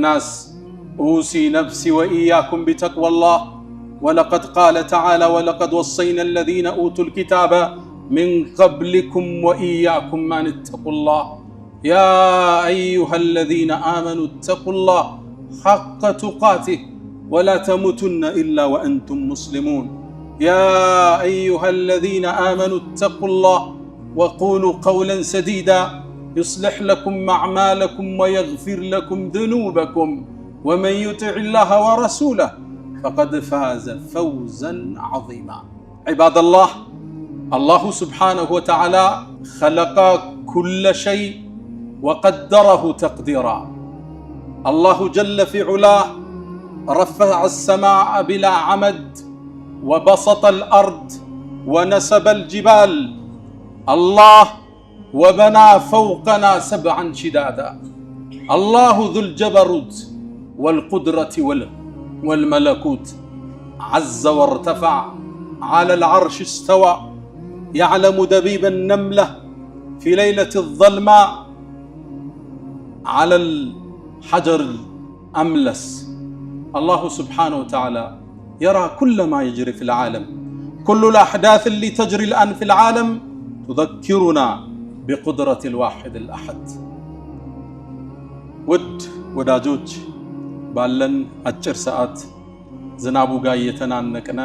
الناس أوصي نفسي وإياكم بتقوى الله ولقد قال تعالى ولقد وصينا الذين أوتوا الكتاب من قبلكم وإياكم أن اتقوا الله يا أيها الذين آمنوا اتقوا الله حق تقاته ولا تموتن إلا وأنتم مسلمون يا أيها الذين آمنوا اتقوا الله وقولوا قولا سديدا يصلح لكم أعمالكم ويغفر لكم ذنوبكم ومن يطع الله ورسوله فقد فاز فوزا عظيما عباد الله الله سبحانه وتعالى خلق كل شيء وقدره تقديرا الله جل في علاه رفع السماء بلا عمد وبسط الأرض ونسب الجبال الله وبنى فوقنا سبعا شدادا الله ذو الجبروت والقدرة والملكوت عز وارتفع على العرش استوى يعلم دبيب النملة في ليلة الظلماء على الحجر الأملس الله سبحانه وتعالى يرى كل ما يجري في العالم كل الأحداث اللي تجري الآن في العالم تذكرنا بقدرة الواحد الأحد وداجوج ባለን አጭር ሰዓት ዝናቡ ጋር እየተናነቀና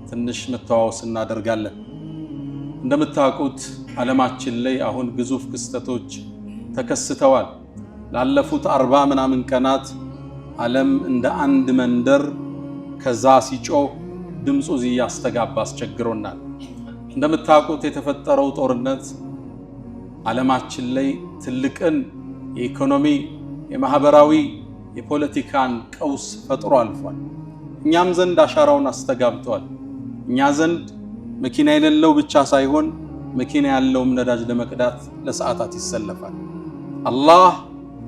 ትንሽ መተዋወስ እናደርጋለን። እንደምታውቁት ዓለማችን ላይ አሁን ግዙፍ ክስተቶች ተከስተዋል። ላለፉት 40 ምናምን ቀናት ዓለም እንደ አንድ መንደር ከዛ ሲጮህ ድምጹ ያስተጋባ አስቸግሮናል። እንደምታውቁት የተፈጠረው ጦርነት ዓለማችን ላይ ትልቅን የኢኮኖሚ የማህበራዊ የፖለቲካን ቀውስ ፈጥሮ አልፏል። እኛም ዘንድ አሻራውን አስተጋብቷል። እኛ ዘንድ መኪና የሌለው ብቻ ሳይሆን መኪና ያለውም ነዳጅ ለመቅዳት ለሰዓታት ይሰለፋል። አላህ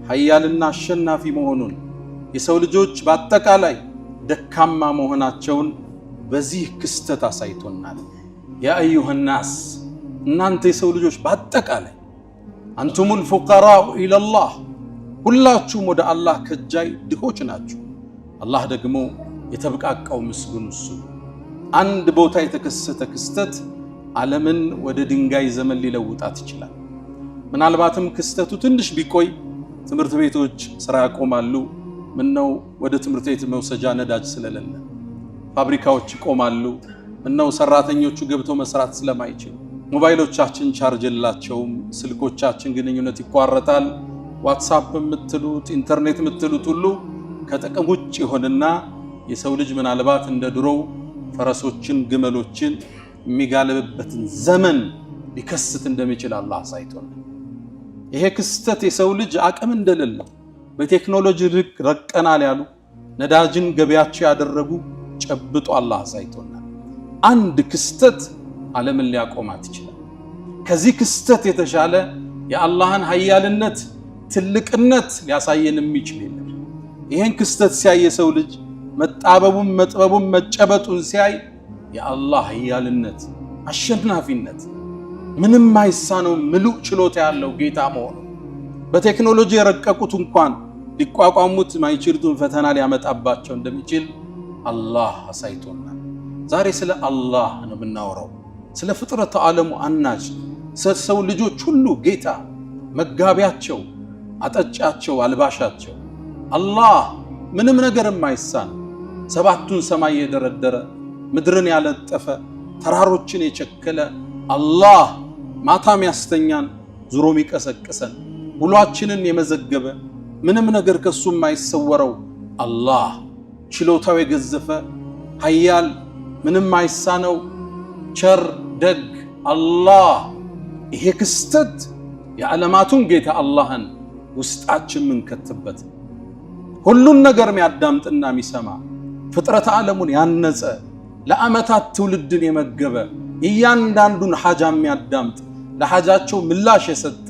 ኃያልና አሸናፊ መሆኑን የሰው ልጆች በአጠቃላይ ደካማ መሆናቸውን በዚህ ክስተት አሳይቶናል። ያ አዩሃ الناس እናንተ የሰው ልጆች በአጠቃላይ አንቱሙል ፉቀራኡ ኢለላህ ሁላችሁም ወደ አላህ ከጃይ ድሆች ናችሁ። አላህ ደግሞ የተበቃቀው ምስጉን እሱ። አንድ ቦታ የተከሰተ ክስተት ዓለምን ወደ ድንጋይ ዘመን ሊለውጣት ይችላል። ምናልባትም ክስተቱ ትንሽ ቢቆይ ትምህርት ቤቶች ስራ ያቆማሉ። ምነው ወደ ትምህርት ቤት መውሰጃ ነዳጅ ስለሌለ፣ ፋብሪካዎች ይቆማሉ። ምነው ሰራተኞቹ ገብተው መስራት ስለማይችሉ፣ ሞባይሎቻችን ቻርጅ የላቸውም፣ ስልኮቻችን ግንኙነት ይቋረጣል። ዋትስአፕ የምትሉት ኢንተርኔት የምትሉት ሁሉ ከጥቅም ውጭ ይሆንና የሰው ልጅ ምናልባት እንደ ድሮው ፈረሶችን ግመሎችን የሚጋልብበትን ዘመን ሊከስት እንደሚችል አላህ አሳይቶናል። ይሄ ክስተት የሰው ልጅ አቅም እንደሌለው በቴክኖሎጂ ረቀናል ያሉ ነዳጅን ገበያቸው ያደረጉ ጨብጦ አላህ አሳይቶናል። አንድ ክስተት ዓለምን ሊያቆማት ይችላል። ከዚህ ክስተት የተሻለ የአላህን ኃያልነት ትልቅነት ሊያሳየን የሚችል የለም። ይሄን ክስተት ሲያይ የሰው ልጅ መጣበቡን መጥበቡን መጨበጡን ሲያይ የአላህ ኃያልነት አሸናፊነት ምንም ማይሳነው ምሉእ ችሎታ ያለው ጌታ መሆኑ በቴክኖሎጂ የረቀቁት እንኳን ሊቋቋሙት ማይችሉትን ፈተና ሊያመጣባቸው እንደሚችል አላህ አሳይቶናል። ዛሬ ስለ አላህ ነው የምናወራው፣ ስለ ፍጥረተ ዓለሙ አናጅ፣ ስለ ሰው ልጆች ሁሉ ጌታ መጋቢያቸው፣ አጠጫቸው፣ አልባሻቸው አላህ ምንም ነገር የማይሳን ሰባቱን ሰማይ የደረደረ ምድርን ያለጠፈ ተራሮችን የቸከለ አላህ ማታም ያስተኛን ዙሮም ይቀሰቅሰን ውሏችንን የመዘገበ ምንም ነገር ከሱ የማይሰወረው አላህ ችሎታው የገዘፈ ኃያል ምንም ማይሳነው ቸር ደግ አላህ። ይሄ ክስተት የዓለማቱን ጌታ አላህን ውስጣችን ምንከትበት ሁሉን ነገር የሚያዳምጥና የሚሰማ ፍጥረት ዓለሙን ያነጸ ለዓመታት ትውልድን የመገበ እያንዳንዱን ሐጃ የሚያዳምጥ ለሐጃቸው ምላሽ የሰጠ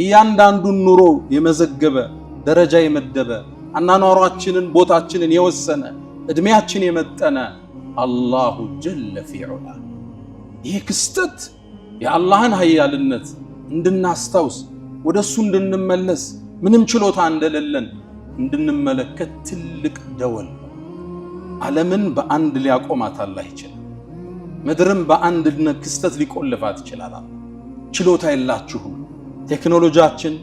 እያንዳንዱን ኑሮ የመዘገበ ደረጃ የመደበ አናኗራችንን ቦታችንን የወሰነ እድሜያችን የመጠነ አላሁ ጀለ ፊዑላ። ይህ ክስተት የአላህን ኃያልነት እንድናስታውስ ወደሱ እንድንመለስ ምንም ችሎታ እንደሌለን እንድንመለከት ትልቅ ደወል። ዓለምን በአንድ ሊያቆማት አላህ ይችላል። ምድርም በአንድ ክስተት ሊቆልፋት ይችላል። ችሎታ የላችሁም። ቴክኖሎጂያችን፣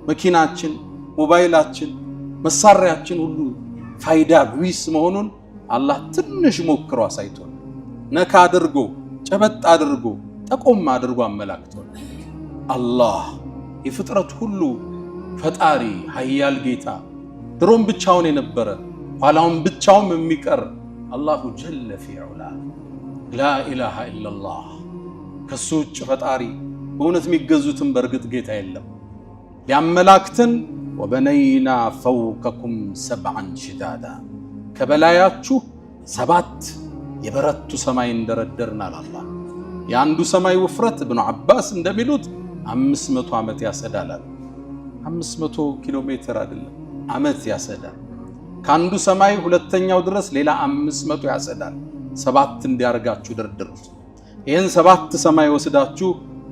መኪናችን፣ ሞባይላችን፣ መሳሪያችን ሁሉ ፋይዳ ቢስ መሆኑን አላህ ትንሽ ሞክሮ አሳይቶን፣ ነካ አድርጎ ጨበጥ አድርጎ ጠቆም አድርጎ አመላክቶን። አላህ የፍጥረት ሁሉ ፈጣሪ ኃያል ጌታ፣ ድሮም ብቻውን የነበረ ኋላውን ብቻውን የሚቀር አላሁ ጀለ ፊ ዑላ ላ ኢላሃ ኢላላህ። ከሱ ውጭ ፈጣሪ በእውነት የሚገዙትን በእርግጥ ጌታ የለም። ሊያመላክተን ወበነይና ፈውቀኩም ሰብዐን ሽዳዳ፣ ከበላያችሁ 7 የበረቱ ሰማይ እንደረደርናል። አላህ የአንዱ ሰማይ ውፍረት ኢብኑ አባስ እንደሚሉት 500 ዓመት ያሰዳላል። 500 ኪሎ ሜትር አይደለም፣ ዓመት ያሰዳል። ከአንዱ ሰማይ ሁለተኛው ድረስ ሌላ 500 ያሰዳል። 7 እንዲያርጋችሁ ደርድሩት። ይህን 7 ሰማይ ወስዳችሁ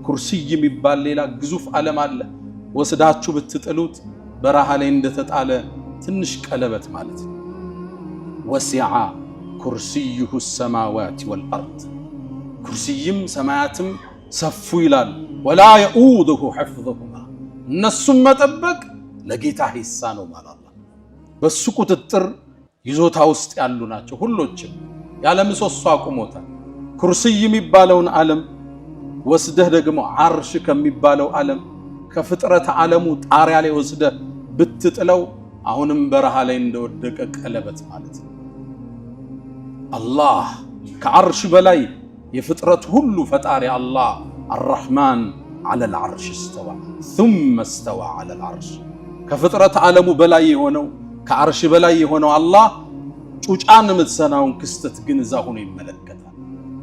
ኩርሲይ የሚባል ሌላ ግዙፍ ዓለም አለ። ወስዳችሁ ብትጥሉት በረሃ ላይ እንደተጣለ ትንሽ ቀለበት ማለት ነው። ወሲዐ ኩርሲዩሁ ሰማዋት ወልአርድ፣ ኩርሲይም ሰማያትም ሰፉ ይላል። ወላ የኡዱሁ ሐፍዙሁማ፣ እነሱም መጠበቅ ለጌታ ሂሳ ነው ማለት አላህ። በሱ ቁጥጥር ይዞታ ውስጥ ያሉ ናቸው ሁሎችም። ያለ ምሰሶ አቁሞታል። ኩርሲይ የሚባለውን ዓለም ወስደህ ደግሞ ዓርሽ ከሚባለው ዓለም ከፍጥረት ዓለሙ ጣሪያ ላይ ወስደህ ብትጥለው አሁንም በረሃ ላይ እንደወደቀ ቀለበት ማለት ነው። አላህ ከዓርሽ በላይ የፍጥረት ሁሉ ፈጣሪ አላህ አርረሕማን ዐለል ዐርሽ እስተዋ ሱመ እስተዋ ዐለል ዐርሽ። ከፍጥረት ዓለሙ በላይ የሆነው ከዓርሽ በላይ የሆነው አላህ ጩጫን የምትሰናውን ክስተት ግን እዛ ሆኖ ይመለከታል።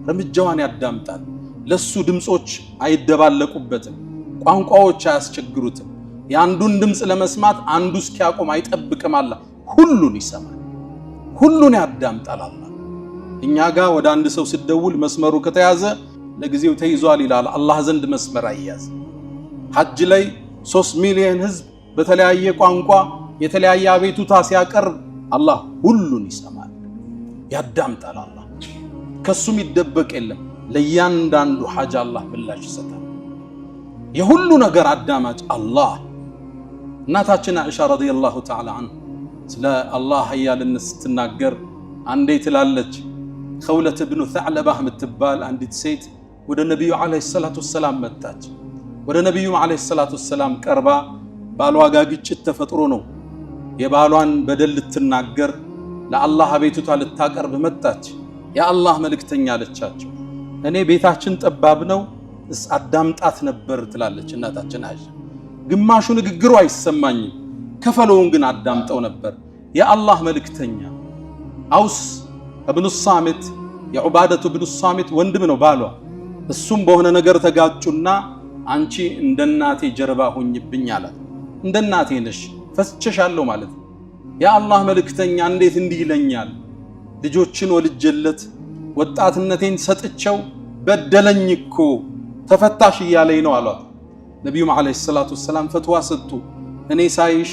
እርምጃዋን ያዳምጣል። ለሱ ድምጾች አይደባለቁበትም፣ ቋንቋዎች አያስቸግሩትም። የአንዱን ድምፅ ለመስማት አንዱ እስኪያቆም አይጠብቅም። አላህ ሁሉን ይሰማል፣ ሁሉን ያዳምጣል። አላህ እኛ ጋር ወደ አንድ ሰው ሲደውል መስመሩ ከተያዘ ለጊዜው ተይዟል ይላል። አላህ ዘንድ መስመር አይያዝ። ሐጅ ላይ 3 ሚሊዮን ህዝብ በተለያየ ቋንቋ የተለያየ አቤቱታ ሲያቀርብ አላህ ሁሉን ይሰማል፣ ያዳምጣል። አላህ ከሱም ይደበቅ የለም። ለእያንዳንዱ ሐጅ አላህ ምላሽ ይሰጣል። የሁሉ ነገር አዳማጭ አላህ። እናታችን አይሻ ረዲየላሁ ተዓላ ዐንሃ ስለ አላህ ኃያልነት ስትናገር አንዴ ትላለች፣ ኸውለት ብኑ ተዕለባህ የምትባል አንዲት ሴት ወደ ነቢዩ ዓለይሂ ሰላቱ ወሰላም መጣች። ወደ ነቢዩ ዓለይሂ ሰላቱ ወሰላም ቀርባ ባሏ ጋር ግጭት ተፈጥሮ ነው የባሏን በደል ልትናገር ለአላህ አቤቱታ ልታቀርብ መጣች። የአላህ መልእክተኛ አለቻቸው፣ እኔ ቤታችን ጠባብ ነው አዳምጣት ነበር ትላለች እናታችን አይሻ። ግማሹ ንግግሩ አይሰማኝም፣ ከፈለውን ግን አዳምጠው ነበር። የአላህ መልእክተኛ አውስ እብኑ ሳሚት የዑባደቱ ብኑ ሳሚት ወንድም ነው ባሏ። እሱም በሆነ ነገር ተጋጩና አንቺ እንደናቴ ጀርባ ሆኝብኝ አላት። እንደናቴ ነሽ ፈስቸሻለሁ ማለት ነው። የአላህ መልእክተኛ እንዴት እንዲህ ይለኛል? ልጆችን ወልጀለት ወጣትነቴን ሰጥቸው በደለኝ እኮ ተፈታሽ እያለኝ ነው አሏት። ነቢዩም ዓለይሂ ሰላቱ ወሰላም ፈትዋ ሰጡ። እኔ ሳይሽ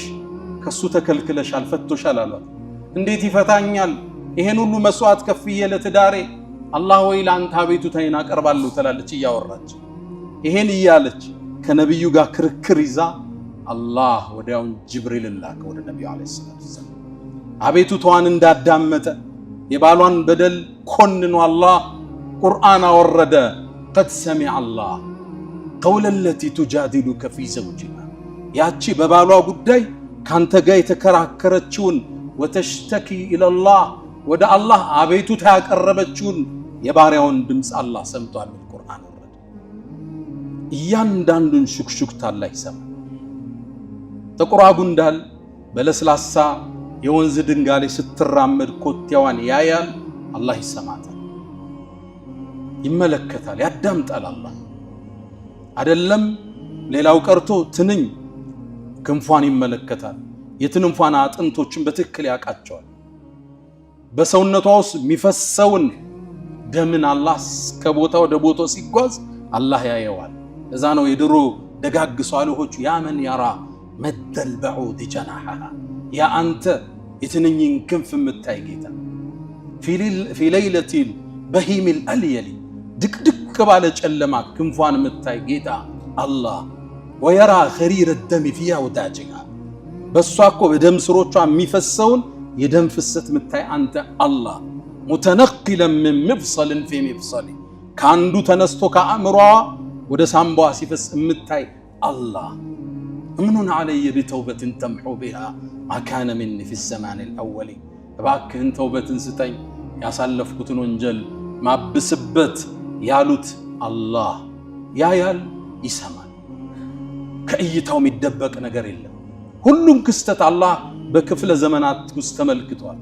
ከሱ ተከልክለሻል ፈቶሻል አሏት። እንዴት ይፈታኛል? ይሄን ሁሉ መስዋዕት ከፍዬ ለትዳሬ አላህ ወይ ለአንተ አቤቱታዬን አቀርባለሁ ትላለች እያወራች። ይሄን እያለች ከነቢዩ ጋር ክርክር ይዛ አላህ ወዲያውን ጅብሪልን ላከ ወደ ነቢዩ ዓለይሂ ሰላቱ ወሰላም። አቤቱታዋን እንዳዳመጠ የባሏን በደል ኮንኖ አላህ ቁርአን አወረደ። ቀድ ሰሚዐ አላህ ቀውለ ለቲ ቱጃዲሉከ ፊ ዘውጂሃ፣ ያቺ በባሏ ጉዳይ ካንተ ጋር የተከራከረችውን ወተሽተኪ ኢለላህ ወደ አላህ አቤቱታ ያቀረበችውን የባሪያውን ድምፅ አላህ ሰምቷል። ቁርአን ወረደ። እያንዳንዱን ሹክሹክታ አላህ ይሰማል። ጥቁሯ ጉንዳል በለስላሳ የወንዝ ድንጋይ ስትራመድ ኮቴዋን ያያል፣ አላህ ይሰማታል፣ ይመለከታል፣ ያዳምጣል። አላህ አይደለም ሌላው ቀርቶ ትንኝ ክንፏን ይመለከታል። የትንንፏን አጥንቶችን በትክክል ያውቃቸዋል። በሰውነቷ ውስጥ የሚፈሰውን ደምን አላህ ከቦታ ወደ ቦታ ሲጓዝ አላህ ያየዋል። እዛ ነው የድሮ ደጋግ ሷሊሆቹ ያመን ያራ መደል በዑድ ጀናሐሃ፣ ያ አንተ የትንኝን ክንፍ የምታይ ጌታ ፊ ለይለቲል በሂሚል አልየሊ ድቅድቅ ባለ ጨለማ ክንፏን የምታይ ጌታ አላህ ወየራ ኸሪረ ደም ፊ አውዳጅሃ በሷ እኮ በደም ስሮቿ የሚፈሰውን የደም ፍሰት የምታይ አንተ አላህ ሙተነቅለን ምን መፍሰልን ፊ መፍሰል ከአንዱ ተነስቶ ከአእምሯ ወደ ሳምባዋ ሲፈስ የምታይ አላህ እምኑን አለየ ቢተውበትን ተምሑ ቢሃ ማካነ ሚኒ ፊ ዘማን አልአወሊ እባክህን ተውበትን ስጠኝ ያሳለፍኩትን ወንጀል ማብስበት ያሉት አላህ ያያል ይሰማል። ከእይታው የሚደበቅ ነገር የለም። ሁሉም ክስተት አላህ በክፍለ ዘመናት ውስጥ ተመልክቷል።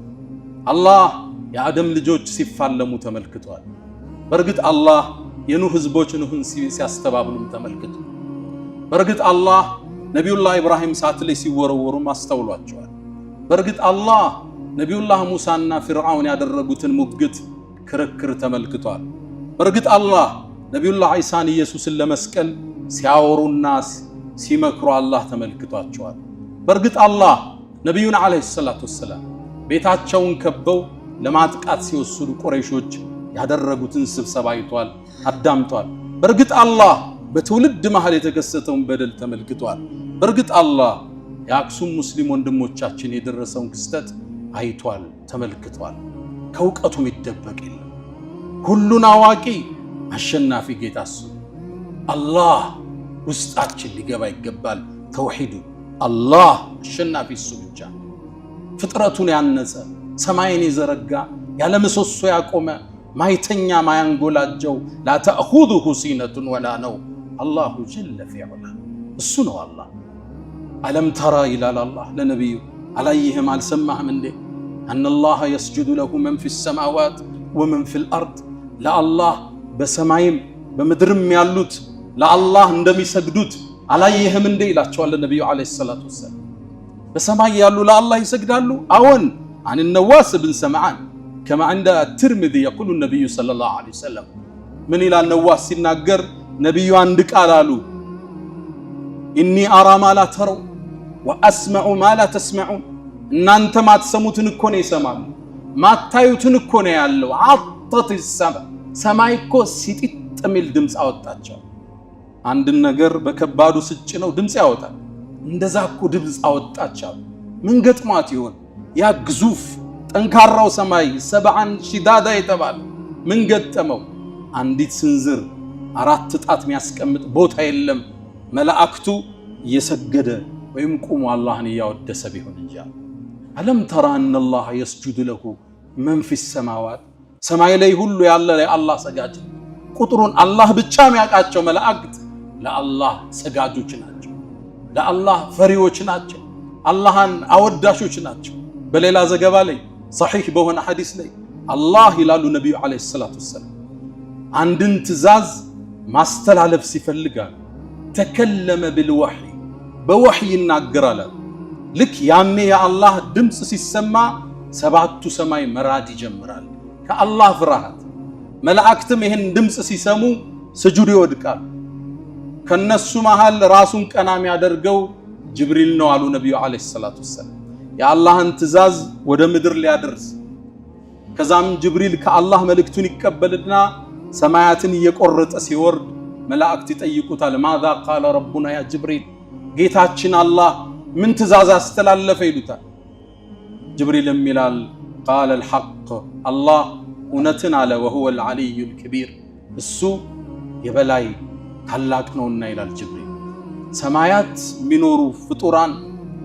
አላህ የአደም ልጆች ሲፋለሙ ተመልክቷል። በእርግጥ አላህ የኑህ ህዝቦች ኑህን ሲያስተባብሉም ተመልክቷል። በእርግጥ አላህ ነቢዩላህ ኢብራሂም እሳት ላይ ሲወረወሩም አስተውሏቸዋል። በእርግጥ አላህ ነቢዩላህ ሙሳና ፊርዓውን ያደረጉትን ሙግት ክርክር ተመልክቷል። በእርግጥ አላህ ነቢዩላህ ዒሳን ኢየሱስን ለመስቀል ሲያወሩና ሲመክሩ አላህ ተመልክቷቸዋል። በእርግጥ አላህ ነቢዩን ዓለይሂ ሰላቱ ወሰላም ቤታቸውን ከበው ለማጥቃት ሲወስዱ ቁረይሾች ያደረጉትን ስብሰባ አይቷል፣ አዳምጧል። በእርግጥ አላህ በትውልድ መሃል የተከሰተውን በደል ተመልክቷል። በእርግጥ አላህ የአክሱም ሙስሊም ወንድሞቻችን የደረሰውን ክስተት አይቷል፣ ተመልክቷል። ከእውቀቱ የሚደበቅ የለም። ሁሉን አዋቂ አሸናፊ ጌታ እሱ አላህ ውስጣችን ሊገባ ይገባል። ተውሂዱ አላህ አሸናፊ እሱ ብቻ፣ ፍጥረቱን ያነጸ ሰማይን የዘረጋ ያለ ምሰሶ ያቆመ ማይተኛ ማያንጎላጀው ላ ተእኹዙሁ ሲነቱን ወላ ነው አላሁ ጀለ ፊዑላ እሱ ነው አላህ። አለም ተራ ይላል አላህ ለነቢዩ አላየህም አልሰማህም እንዴ አነላህ የስጁዱ ለሁ መን ፊ ሰማዋት ወመን ፊል አርድ ለአላህ በሰማይም በምድርም ያሉት ለአላህ እንደሚሰግዱት አላየህም እንዴ ይላቸዋል ነቢዩ ዓለይሂ ሰላቱ ወሰላም። በሰማይ ያሉ ለአላህ ይሰግዳሉ። አዎን عن النواس بن سمعان كما عند الترمذي يقول النبي صلى الله عليه وسلم من إلى النواس سيناجر نبي عندك قالوا إني أرى ما لا تروا وأسمع ما لا تسمعون إن أنت ما تسموتن كون يسمعون ما تايوتن كون يالو عطت السماء سمايكو سيتت ميل دمس أوتاتشو عند النجر بكبادو سجنو دمس أوتات እንደዛኩ ድምጽ አወጣቸው። ምን ገጥሟት ይሆን ያ ግዙፍ ጠንካራው ሰማይ ሰብዓን ሺዳዳ የተባለ ምን ገጠመው? አንዲት ስንዝር አራት ጣት የሚያስቀምጥ ቦታ የለም። መላእክቱ እየሰገደ ወይም ቁሙ አላህን እያወደሰ ቢሆን እንጂ አለም ተራ አነላህ የስጁዱ ለሁ መን ፊ ሰማዋት ሰማይ ላይ ሁሉ ያለ ለአላህ ሰጋጅ ቁጥሩን አላህ ብቻ የሚያውቃቸው መላእክት ለአላህ ሰጋጆች ናቸው። ለአላህ ፈሪዎች ናቸው። አላህን አወዳሾች ናቸው። በሌላ ዘገባ ላይ ሰሒህ በሆነ ሐዲስ ላይ አላህ ይላሉ ነቢዩ ዓለይሂ ሰላቱ ወሰላም አንድን ትእዛዝ ማስተላለፍ ሲፈልጋል ተከለመ ቢልወሕይ በወሕይ ይናገራል። ልክ ያኔ የአላህ ድምፅ ሲሰማ ሰባቱ ሰማይ መራድ ይጀምራል ከአላህ ፍርሃት። መላእክትም ይህን ድምፅ ሲሰሙ ስጁድ ይወድቃል። ከነሱ መሃል ራሱን ቀና የሚያደርገው ጅብሪል ነው አሉ ነቢዩ ዓለይሂ ሰላቱ ወሰላም የአላህን ትእዛዝ ወደ ምድር ሊያደርስ። ከዛም ጅብሪል ከአላህ መልእክቱን ይቀበልና ሰማያትን እየቆረጠ ሲወርድ መላእክት ይጠይቁታል ማዛ ቃለ ረቡና ያ ጅብሪል ጌታችን አላህ ምን ትእዛዝ አስተላለፈ ይሉታል። ጅብሪልም ይላል ቃለ አልሐቅ አላህ እውነትን አለ ወሁወ አልዓሊዩ አልከቢር እሱ የበላይ ታላቅ ነውና ይላል ጅብሪል። ሰማያት የሚኖሩ ፍጡራን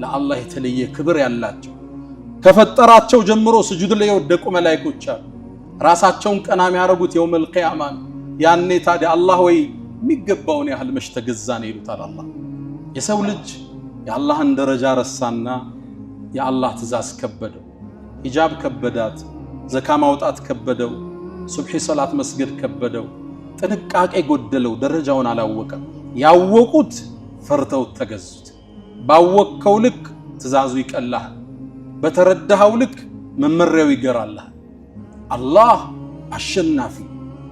ለአላህ የተለየ ክብር ያላቸው ከፈጠራቸው ጀምሮ ስጁድ ላይ የወደቁ መላእክቶች አሉ። ራሳቸውን ቀና የሚያደርጉት የውመል ቂያማ ያኔ ታዲያ አላህ ወይ የሚገባውን ያህል መች ተገዛን ይሉታል። አላህ የሰው ልጅ የአላህን ደረጃ ረሳና የአላህ ትእዛዝ ከበደው። ሂጃብ ከበዳት፣ ዘካ ማውጣት ከበደው፣ ሱብሒ ሰላት መስገድ ከበደው፣ ጥንቃቄ ጎደለው፣ ደረጃውን አላወቀም። ያወቁት ፈርተው ተገዙት። ባወቅከው ልክ ትእዛዙ ይቀላል፣ በተረዳኸው ልክ መመሪያው ይገራልሃል። አላህ አሸናፊ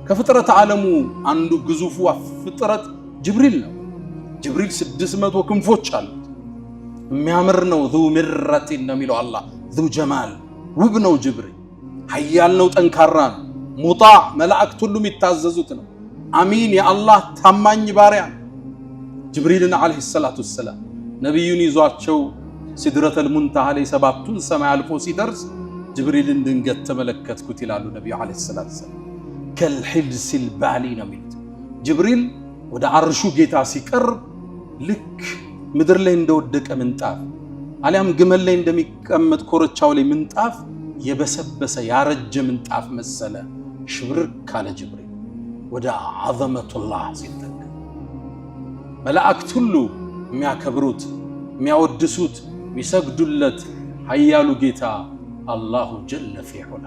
ከፍጥረት ዓለሙ አንዱ ግዙፉ ፍጥረት ጅብሪል ነው። ጅብሪል 600 ክንፎች አሉት። የሚያምር ነው። ذو مرة ነው የሚለው አላህ። ذو جمال ውብ ነው ጅብሪል። ኃያል ነው፣ ጠንካራ ነው። ሙጣዕ መላእክት ሁሉ የሚታዘዙት ነው። አሚን የአላህ ታማኝ ባሪያ ነው። ጅብሪልን ዓለይሂ ሰላቱ ወሰላም ነቢዩን ይዟቸው ሲድረተል ሙንተሃ ላይ ሰባቱን ሰማይ አልፎ ሲደርስ ጅብሪልን ድንገት ተመለከትኩት ይላሉ ነቢዩ ዓለይሂ ሰላቱ ወሰላም። ከልሒብሲል ባሊ ነው የሚሉት። ጅብሪል ወደ አርሹ ጌታ ሲቀርብ ልክ ምድር ላይ እንደወደቀ ምንጣፍ አሊያም ግመል ላይ እንደሚቀመጥ ኮረቻው ላይ ምንጣፍ የበሰበሰ ያረጀ ምንጣፍ መሰለ። ሽብርክ ካለ ጅብሪል ወደ ዐዘመቱላህ ሲጠጋ መላእክት ሁሉ የሚያከብሩት የሚያወድሱት የሚሰግዱለት ኃያሉ ጌታ አላሁ ጀለ ፊ ዑላ።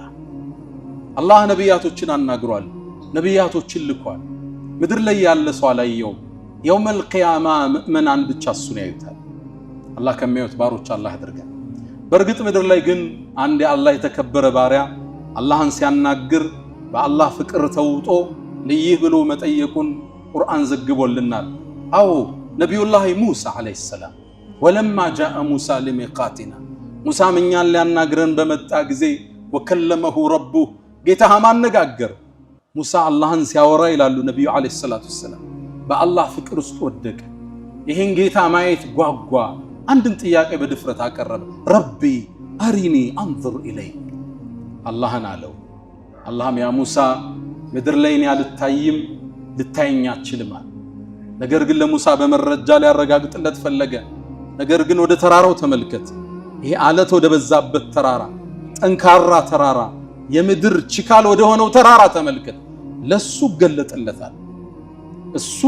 አላህ ነቢያቶችን አናግሯል፣ ነቢያቶችን ልኳል። ምድር ላይ ያለ ሰው አላየውም። የውመል ቂያማ ምእመናን ብቻ እሱን ያዩታል። አላህ ከሚያዩት ባሮች አላህ ያድርገን። በእርግጥ ምድር ላይ ግን አንድ የአላህ የተከበረ ባሪያ አላህን ሲያናግር በአላህ ፍቅር ተውጦ ልይህ ብሎ መጠየቁን ቁርአን ዘግቦልናል። አዎ ነቢዩላህ ሙሳ ዓለይሂ ሰላም ወለማ ጃአ ሙሳ ሊሚቃቲና ሙሳም እኛን ሊያናግረን በመጣ ጊዜ ወከለመሁ ረቡህ ጌታህ አነጋገር። ሙሳ አላህን ሲያወራ ይላሉ ነቢዩ ዓለይሂ ሰላቱ ወሰላም በአላህ ፍቅር ውስጥ ወደቀ። ይህን ጌታ ማየት ጓጓ። አንድን ጥያቄ በድፍረት አቀረበ። ረቢ አሪኒ አንظር ኢለይክ አላህን አለው። አላህም ያ ሙሳ ምድር ላይ እኔ አልታይም ልታየኝ አትችልም አለ። ነገር ግን ለሙሳ በመረጃ ሊያረጋግጥለት ፈለገ። ነገር ግን ወደ ተራራው ተመልከት፣ ይሄ አለት ወደ በዛበት ተራራ፣ ጠንካራ ተራራ፣ የምድር ችካል ወደ ሆነው ተራራ ተመልከት፣ ለሱ ገለጠለታል። እሱ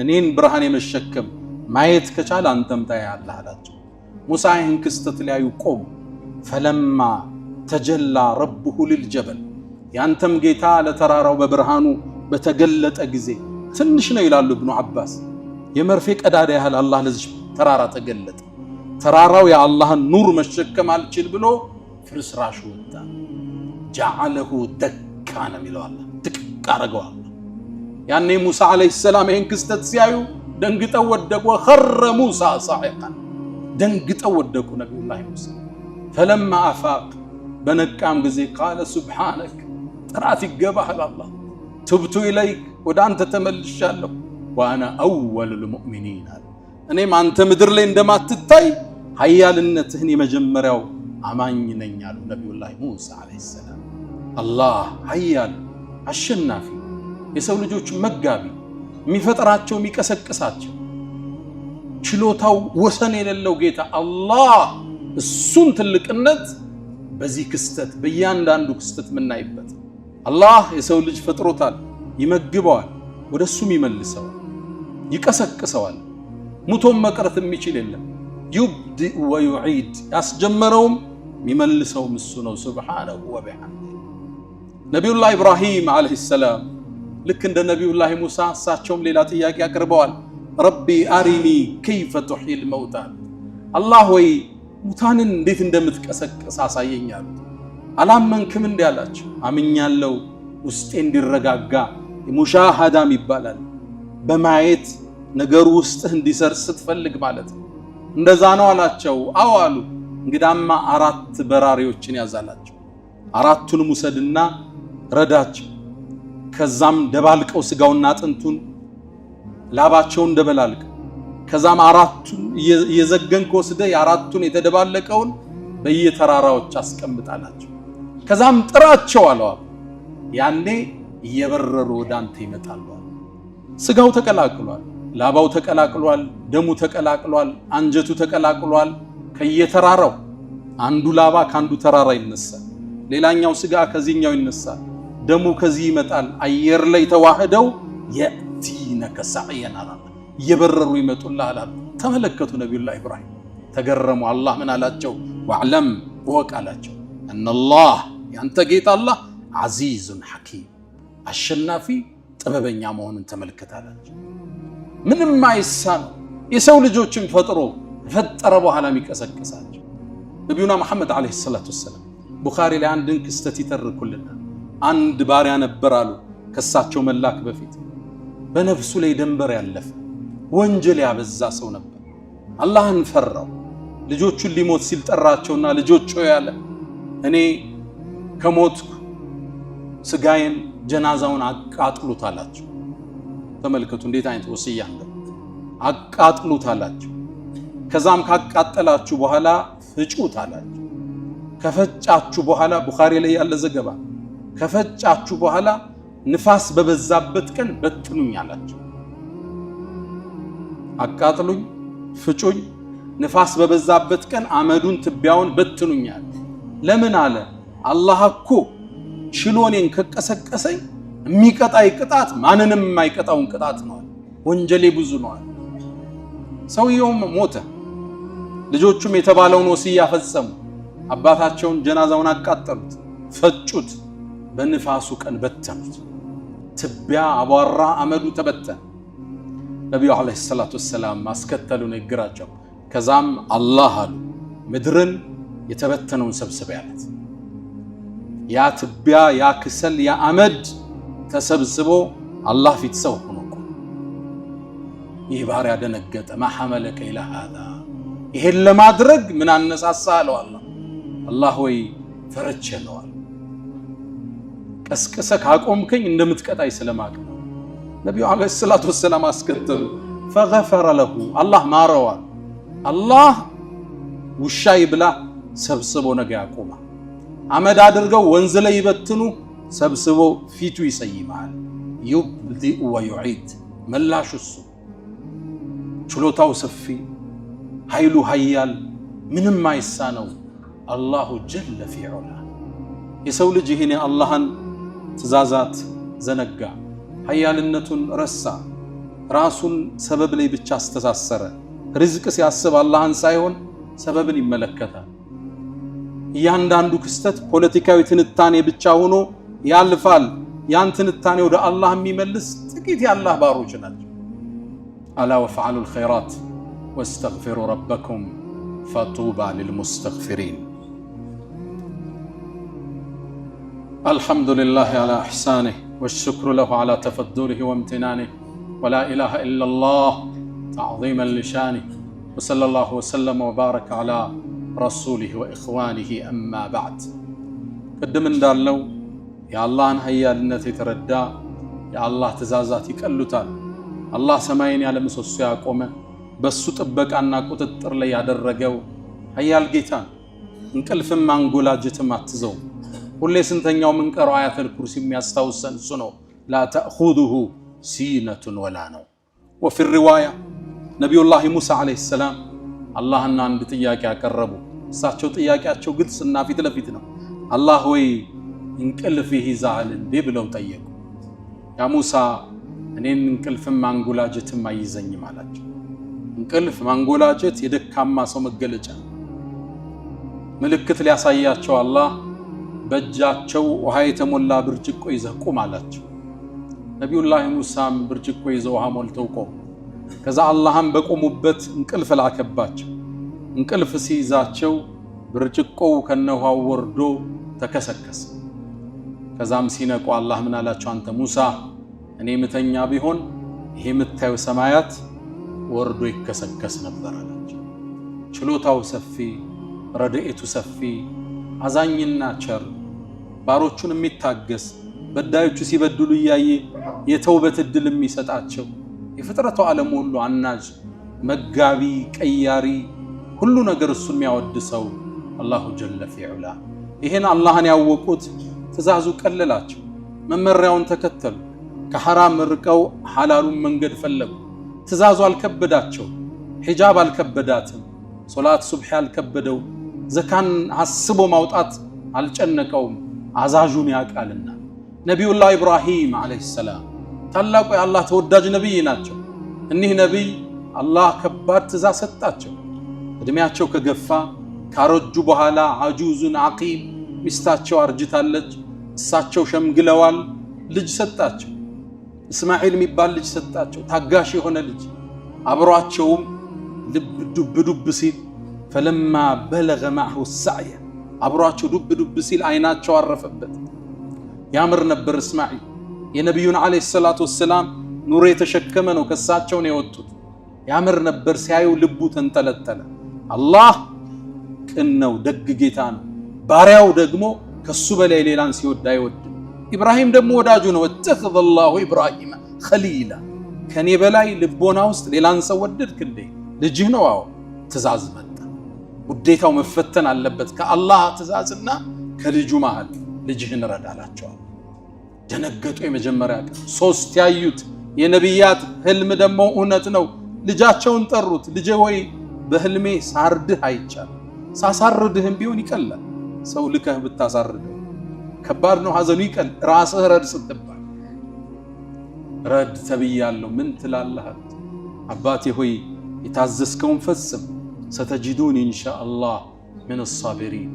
እኔን ብርሃን የመሸከም ማየት ከቻለ አንተም ታያለህ አላቸው። ሙሳ ይህን ክስተት ሊያዩ ቆሙ። ፈለማ ተጀላ ረብሁ ሊልጀበል ያንተም ጌታ ለተራራው በብርሃኑ በተገለጠ ጊዜ ትንሽ ነው ይላሉ ኢብኑ አባስ፣ የመርፌ ቀዳዳ ያህል አላህ ለዚህ ተራራ ተገለጠ። ተራራው የአላህን ኑር መሸከም አልችል ብሎ ፍርስራሹ ወጣ። ጀዐለሁ ደካ ነው የሚለው አላህ፣ ድቅቅ አረገው አላህ። ያኔ ሙሳ ዓለይሂ ሰላም ይህን ክስተት ሲያዩ ደንግጠው ወደቁ። ወኸረ ሙሳ ሳዒቃን ደንግጠው ወደቁ ነቢዩላህ ሙሳ። ፈለማ አፋቅ በነቃም ጊዜ ቃለ ሱብሓነክ ጥራት ይገባህ አላህ፣ ቱብቱ ኢለይክ ወደ አንተ ተመልሻለሁ፣ ወአና አወሉል ሙእሚኒን አለ እኔም አንተ ምድር ላይ እንደማትታይ ኃያልነትህን የመጀመሪያው አማኝ ነኝ አሉ ነቢዩላህ ሙሳ ዓለይሂ ሰላም። አላህ ኃያል አሸናፊ፣ የሰው ልጆች መጋቢ፣ የሚፈጥራቸው የሚቀሰቅሳቸው፣ ችሎታው ወሰን የሌለው ጌታ አላህ እሱን ትልቅነት በዚህ ክስተት በእያንዳንዱ ክስተት የምናይበት። አላህ የሰው ልጅ ፈጥሮታል፣ ይመግበዋል፣ ወደ እሱም ይመልሰዋል፣ ይቀሰቅሰዋል። ሙቶም መቅረት የሚችል የለም። ዩብዲእ ወዩዒድ ያስጀመረውም የሚመልሰውም እሱ ነው ሱብሓነሁ ወቢሐምዲህ። ነቢዩላህ ኢብራሂም ዓለይሂ ሰላም ልክ እንደ ነቢዩላህ ሙሳ እሳቸውም ሌላ ጥያቄ አቅርበዋል። ረቢ አሪኒ ከይፈ ቱሕይል መውታ አላህ ወይ ሙታንን እንዴት እንደምትቀሰቅስ አሳየኝ አሉት። አላመንክም እንዲህ አላቸው። አምኛለሁ፣ ውስጤ እንዲረጋጋ ሙሻሃዳም ይባላል በማየት ነገሩ ውስጥህ እንዲሰርጽ ስትፈልግ ማለት ነው። እንደዛ ነው አላቸው። አዎ አሉ። እንግዳማ 4 በራሪዎችን ያዛላቸው፣ 4ቱንም ውሰድና ረዳቸው። ከዛም ደባልቀው ስጋውና አጥንቱን ላባቸውን ደበላልቀው፣ ከዛም 4ቱን እየዘገንክ ወስደህ የ4ቱን የተደባለቀውን በየተራራዎች አስቀምጣላቸው። ከዛም ጥራቸው አለው። ያኔ እየበረሩ ወደ አንተ ይመጣሉ። ስጋው ተቀላቅሏል፣ ላባው ተቀላቅሏል፣ ደሙ ተቀላቅሏል፣ አንጀቱ ተቀላቅሏል። ከየተራራው አንዱ ላባ ካንዱ ተራራ ይነሳል፣ ሌላኛው ስጋ ከዚህኛው ይነሳል፣ ደሙ ከዚህ ይመጣል። አየር ላይ ተዋህደው የእቲነከ ሰዕየን አላህ እየበረሩ ይመጡልሃል አሉ። ተመለከቱ ነቢዩላህ ኢብራሂም ተገረሙ። አላህ ምን አላቸው? ወዕለም እወቅ አላቸው፣ እነላህ ያንተ ጌታ አላህ ዐዚዙን ሐኪም አሸናፊ ጥበበኛ መሆኑን ተመልከታላቸው። ምንም አይሳነው፣ የሰው ልጆችን ፈጥሮ ፈጠረ በኋላ የሚቀሰቅሳቸው። ነቢዩና መሐመድ ዓለይሂ ሰላቱ ወሰላም ቡኻሪ ላይ አንድን ክስተት ይተርኩልናል። አንድ ባሪያ ነበር አሉ ከሳቸው መላክ በፊት በነፍሱ ላይ ደንበር ያለፈ ወንጀል ያበዛ ሰው ነበር። አላህን ፈራው፣ ልጆቹን ሊሞት ሲል ጠራቸውና ልጆች ሆይ ያለ እኔ ከሞትኩ ስጋዬን ጀናዛውን አቃጥሉት አላቸው። ተመልከቱ እንዴት አይነት ወስያ እንደ አቃጥሉት አላቸው። ከዛም ካቃጠላችሁ በኋላ ፍጩት አላቸው። ከፈጫችሁ በኋላ ቡኻሪ ላይ ያለ ዘገባ ከፈጫችሁ በኋላ ንፋስ በበዛበት ቀን በትኑኝ አላቸው። አቃጥሉኝ፣ ፍጩኝ፣ ንፋስ በበዛበት ቀን አመዱን ትቢያውን በትኑኝ አለ። ለምን አለ? አላህ እኮ ችሎኔን ከቀሰቀሰኝ የሚቀጣይ ቅጣት ማንንም የማይቀጣውን ቅጣት ነው። ወንጀሌ ብዙ ነው። ሰውየውም ሞተ። ልጆቹም የተባለውን ወሲያ ፈጸሙ። አባታቸውን ጀናዛውን አቃጠሉት፣ ፈጩት፣ በንፋሱ ቀን በተኑት። ትቢያ አቧራ አመዱ ተበተነ። ነቢዩ ዓለይሂ ሰላቱ ወሰላም ማስከተሉ ንግግራቸው ከዛም አላህ አሉ ምድርን የተበተነውን ሰብስበ ያለት ያ ትቢያ ያ ክሰል ያ አመድ ተሰብስቦ አላህ ፊት ሰው ሆኖ ይህ ባሪያ ደነገጠ። ማ ሐመለከ ኢላ ሃዛ ይሄን ለማድረግ ምን አነሳሳ አለው። አላህ ወይ ፈርቼ ነው አለ። ቀስቀሰ ካቆምከኝ እንደምትቀጣይ ስለማቅ ነው። ነቢዩ ዓለይሂ ሰላቱ ወሰላም አስከተሉ ፈገፈረ ለሁ አላህ ማረዋ። አላህ ውሻ ይብላ ሰብስቦ ነገ ያቆማ። አመድ አድርገው ወንዝ ላይ ይበትኑ ሰብስቦ ፊቱ ይሰይማል። ዩብዲኡ ወዩዒድ መላሹ እሱ ችሎታው ሰፊ ኃይሉ ኃያል ምንም አይሳነው አላሁ ጀለ ፊ ዑላ። የሰው ልጅ ይህን የአላህን ትእዛዛት ዘነጋ፣ ኃያልነቱን ረሳ፣ ራሱን ሰበብ ላይ ብቻ አስተሳሰረ። ርዝቅ ሲያስብ አላህን ሳይሆን ሰበብን ይመለከታል። እያንዳንዱ ክስተት ፖለቲካዊ ትንታኔ ብቻ ሆኖ ያልፋል። ያን ትንታኔ ወደ አላህ የሚመልስ ጥቂት የአላህ ባሮች ናቸው። አላ ወፍዐሉ ልኸይራት ወስተግፊሩ ረበኩም ፈጡባ ልልሙስተግፊሪን። አልሐምዱሊላህ ዐላ ኢሕሳኒህ ወሽክሩ ለሁ ዐላ ተፈዱሊህ ወምትናኒህ ወላ ኢላሃ ኢለላህ ተዕዚመን ሊሻኒህ ወሰለላሁ ወሰለመ ወባረከ ዐላ ረሱሊህ ወኢኽዋኒህ አማ ባዕድ። ቅድም እንዳልነው የአላህን ኃያልነት የተረዳ የአላህ ትእዛዛት ይቀሉታል። አላህ ሰማይን ያለ ምሰሶ ያቆመ በሱ ጥበቃና ቁጥጥር ላይ ያደረገው ኃያል ጌታ እንቅልፍም አንጎላጅትም አትዘው። ሁሌ ስንተኛው ምንቀረው አያተል ኩርሲ የሚያስታውሰን እሱ ነው። ላ ተእኹዙሁ ሲነቱን ወላ ነው። ወፊ ሪዋያ ነቢዩላህ ሙሳ ዓለይሂ ሰላም አላህና አንድ ጥያቄ ያቀረቡ። እሳቸው ጥያቄያቸው ግልጽና ፊት ለፊት ነው። አላህ ወይ እንቅልፍ ይይዛል እንዴ ብለው ጠየቁ። ያ ሙሳ እኔን እንቅልፍም ማንጎላጀትም አይዘኝም አላቸው። እንቅልፍ ማንጎላጀት የደካማ ሰው መገለጫ። ምልክት ሊያሳያቸው አላህ በእጃቸው ውሃ የተሞላ ብርጭቆ ይዘህ ቁም አላቸው። ነቢዩላህ ሙሳም ብርጭቆ ይዘው ውሃ ሞልተው ቆሙ። ከዛ አላህም በቆሙበት እንቅልፍ ላከባቸው። እንቅልፍ ሲይዛቸው ብርጭቆው ከነውሃው ወርዶ ተከሰከሰ። ከዛም ሲነቁ አላህ ምን አላቸው? አንተ ሙሳ እኔ ምተኛ ቢሆን ይሄ የምታየው ሰማያት ወርዶ ይከሰከስ ነበር አላቸው። ችሎታው ሰፊ፣ ረድኤቱ ሰፊ፣ አዛኝና ቸር፣ ባሮቹን የሚታገስ፣ በዳዮቹ ሲበድሉ እያየ የተውበት እድል የሚሰጣቸው፣ የፍጥረቱ ዓለም ሁሉ አናጅ፣ መጋቢ፣ ቀያሪ፣ ሁሉ ነገር እሱ የሚያወድሰው አላሁ ጀለ ፊ ዑላ። ይሄን አላህን ያወቁት ትእዛዙ ቀለላቸው፣ መመሪያውን ተከተሉ። ከሐራም ርቀው ሐላሉን መንገድ ፈለጉ። ትእዛዙ አልከበዳቸው፣ ሒጃብ አልከበዳትም፣ ሶላት ሱብሒ አልከበደው፣ ዘካን አስቦ ማውጣት አልጨነቀውም። አዛዡን ያውቃልና። ነቢዩላህ ኢብራሂም ዓለይሂ ሰላም ታላቁ የአላህ ተወዳጅ ነቢይ ናቸው። እኒህ ነቢይ አላህ ከባድ ትእዛዝ ሰጣቸው። እድሜያቸው ከገፋ ካረጁ በኋላ አጁዙን ዓቂም ሚስታቸው አርጅታለች፣ እሳቸው ሸምግለዋል። ልጅ ሰጣቸው። እስማኤል የሚባል ልጅ ሰጣቸው፣ ታጋሽ የሆነ ልጅ። አብሯቸውም ልብ ዱብ ዱብ ሲል ፈለማ በለገ ማዕሁ ሰዕየ አብሯቸው ዱብ ዱብ ሲል አይናቸው አረፈበት። ያምር ነበር እስማኤል። የነቢዩን ዓለይሂ ሰላቱ ወሰላም ኑር የተሸከመ ነው፣ ከሳቸው ነው የወጡት። ያምር ነበር ሲያዩ ልቡ ተንጠለጠለ። አላህ ቅነው ደግ ጌታ ነው። ባሪያው ደግሞ ከሱ በላይ ሌላን ሲወድ አይወድም። ኢብራሂም ደግሞ ወዳጁ ነው። ወተኸዘ አላሁ ኢብራሂም ኸሊላ ከኔ በላይ ልቦና ውስጥ ሌላን ሰው ወደድክ እንዴ? ልጅህ ነው። አዎ ትእዛዝ መጣ። ውዴታው መፈተን አለበት ከአላህ ትእዛዝና ከልጁ መሃል። ልጅህን ረዳላቸዋል። ደነገጡ። የመጀመሪያ ቀን 3 ያዩት የነቢያት ህልም ደግሞ እውነት ነው። ልጃቸውን ጠሩት። ልጄ ወይ በህልሜ ሳርድህ አይቻልም። ሳሳርድህም ቢሆን ይቀላል። ሰው ልከህ ብታሳርደው ከባድ ነው፣ ሐዘኑ ይቀል። ራስህ ረድ ስትባል ረድ ተብያለሁ ምን ትላለህ? አባቴ ሆይ የታዘዝከውን ፈጽም። ሰተጂዱን ኢንሻአላህ ምን الصابرين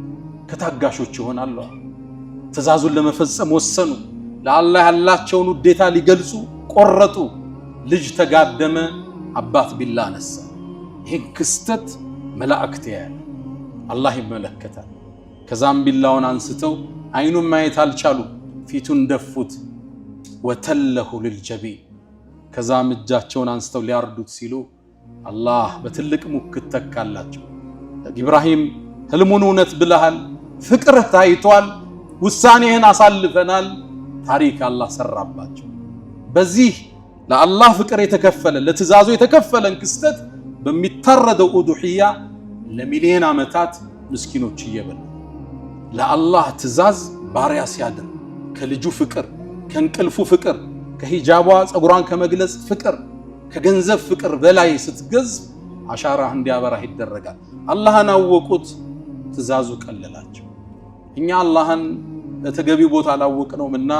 ከታጋሾች ይሆናሉ። ትእዛዙን ለመፈጸም ወሰኑ። ለአላህ ያላቸውን ውዴታ ሊገልጹ ቆረጡ። ልጅ ተጋደመ፣ አባት ቢላ ነሳ። ይህን ክስተት መላእክት ያያል፣ አላህ ይመለከታል። ከዛም ቢላውን አንስተው አይኑን ማየት አልቻሉ፣ ፊቱን ደፉት። ወተለሁ ልልጀቢን ከዛም እጃቸውን አንስተው ሊያርዱት ሲሉ አላህ በትልቅ ሙክት ተካላቸው። ኢብራሂም ህልሙን እውነት ብለሃል፣ ፍቅርህ ታይቷል፣ ውሳኔህን አሳልፈናል። ታሪክ አላህ ሰራባቸው። በዚህ ለአላህ ፍቅር የተከፈለ ለትእዛዙ የተከፈለን ክስተት በሚታረደው ኡዱህያ ለሚሊዮን ዓመታት ምስኪኖች እየበሉ ለአላህ ትእዛዝ ባሪያ ሲያድር ከልጁ ፍቅር፣ ከእንቅልፉ ፍቅር፣ ከሂጃቧ ፀጉሯን ከመግለጽ ፍቅር፣ ከገንዘብ ፍቅር በላይ ስትገዝ አሻራህ እንዲያበራህ ይደረጋል። አላህን አወቁት፣ ትእዛዙ ቀለላቸው። እኛ አላህን ለተገቢው ቦታ አላወቅነውምና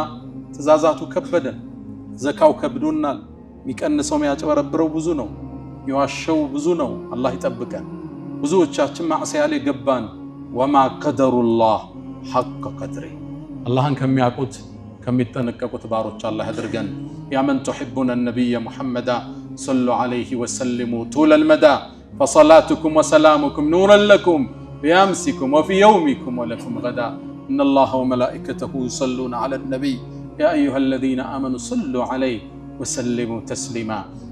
ትእዛዛቱ ከበደን። ዘካው ከብዶናል። የሚቀንሰው የሚያጨበረብረው ብዙ ነው፣ የሚዋሸው ብዙ ነው። አላህ ይጠብቀን። ብዙዎቻችን ማዕሲያ ላይ ገባን። ወማ ቀደሩላህ ሐቀ ቀድሪ አላህን ከሚያውቁት ከሚጠነቀቁት ባሮች አላህ ያድርገን። ያ መን ቱሒቡነ ነቢየ ሙሐመዳ ሰሉ ዐለይሂ ወሰሊሙ ጡለል መዳ ፈሰላቱኩም ወሰላሙኩም ኑረን ለኩም ቢአምሲኩም ወፊ የውሚኩም ወለኩም ገዳ ኢነላሀ ወመላኢከተሁ ዩሰሉነ ዐለን ነቢይ ያ አዩሀ ለዚነ አመኑ ሰሉ ዐለይሂ ወሰሊሙ ተስሊማ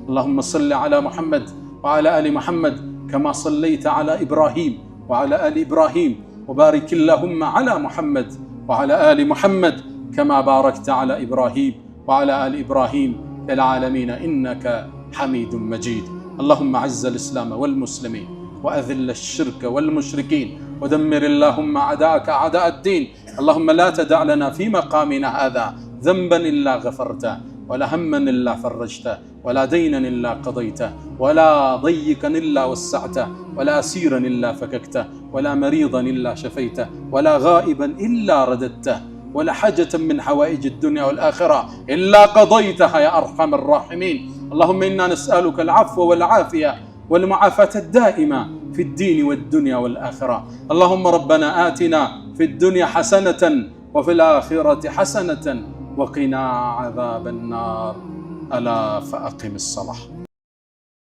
اللهم صل على محمد وعلى آل محمد كما صليت على إبراهيم وعلى آل إبراهيم وبارك اللهم على محمد وعلى آل محمد كما باركت على إبراهيم وعلى آل إبراهيم في العالمين إنك حميد مجيد. اللهم أعز الإسلام والمسلمين وأذل الشرك والمشركين ودمر اللهم أعداءك أعداء الدين. اللهم لا تدع لنا في مقامنا هذا ذنبا إلا غفرته ولا هما إلا فرجته ولا دينا إلا قضيته ولا ضيقا إلا وسعته ولا أسيرا إلا فككته ولا مريضا إلا شفيته ولا غائبا إلا رددته ولا حاجة من حوائج الدنيا والآخرة إلا قضيتها يا أرحم الراحمين. اللهم إنا نسألك العفو والعافية والمعافاة الدائمة في الدين والدنيا والآخرة. اللهم ربنا آتنا في الدنيا حسنة وفي الآخرة حسنة وقنا عذاب النار. ألا فأقم الصلاة.